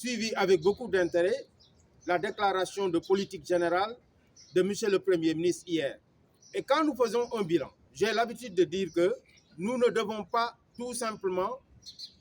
suivi avec beaucoup d'intérêt la déclaration de politique générale de M. le Premier ministre hier. Et quand nous faisons un bilan, j'ai l'habitude de dire que nous ne devons pas tout simplement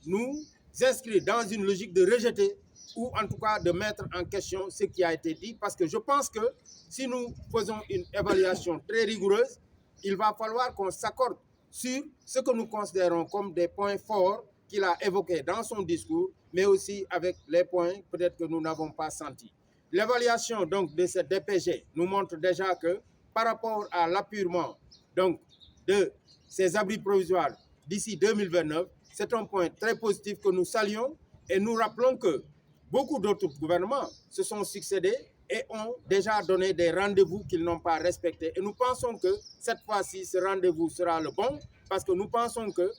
nous inscrire dans une logique de rejeter ou en tout cas de mettre en question ce qui a été dit, parce que je pense que si nous faisons une évaluation très rigoureuse, il va falloir qu'on s'accorde sur ce que nous considérons comme des points forts qu'il a évoqués dans son discours, mais aussi avec les points peut-être que nous n'avons pas sentis. L'évaluation donc de cette DPG nous montre déjà que par rapport à l'appurement donc de ces abris provisoires d'ici 2029, c'est un point très positif que nous saluons et nous rappelons que beaucoup d'autres gouvernements se sont succédés et ont déjà donné des rendez-vous qu'ils n'ont pas respectés. Et nous pensons que cette fois-ci, ce rendez-vous sera le bon parce que nous pensons que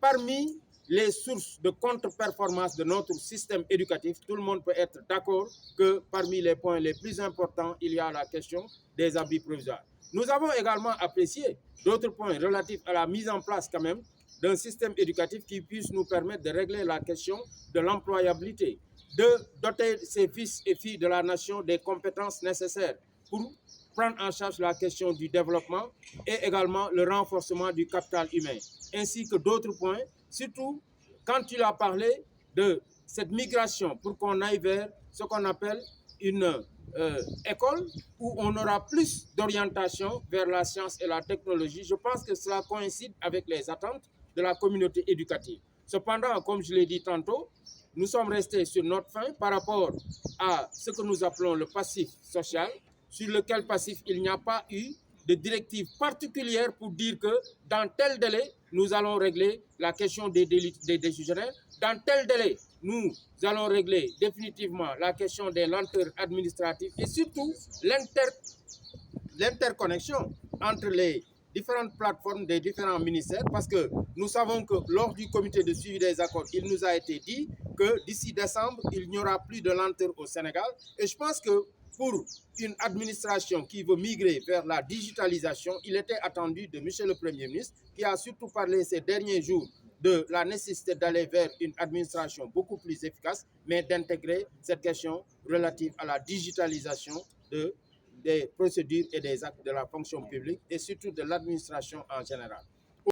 parmi les sources de contre-performance de notre système éducatif, tout le monde peut être d'accord que parmi les points les plus importants, il y a la question des abris provisoires. Nous avons également apprécié d'autres points relatifs à la mise en place quand même d'un système éducatif qui puisse nous permettre de régler la question de l'employabilité, de doter ses fils et filles de la nation des compétences nécessaires pour prendre en charge la question du développement et également le renforcement du capital humain, ainsi que d'autres points, surtout quand il a parlé de cette migration pour qu'on aille vers ce qu'on appelle une école où on aura plus d'orientation vers la science et la technologie. Je pense que cela coïncide avec les attentes de la communauté éducative. Cependant, comme je l'ai dit tantôt, nous sommes restés sur notre faim par rapport à ce que nous appelons le passif social, sur lequel passif il n'y a pas eu de directive particulière pour dire que dans tel délai, nous allons régler la question des décisionnaires, dans tel délai, nous allons régler définitivement la question des lenteurs administratives et surtout l'interconnexion entre les différentes plateformes des différents ministères, parce que nous savons que lors du comité de suivi des accords, il nous a été dit que d'ici décembre, il n'y aura plus de lenteur au Sénégal. Et je pense que pour une administration qui veut migrer vers la digitalisation, il était attendu de M. le Premier ministre, qui a surtout parlé ces derniers jours de la nécessité d'aller vers une administration beaucoup plus efficace, mais d'intégrer cette question relative à la digitalisation des procédures et des actes de la fonction publique et surtout de l'administration en général.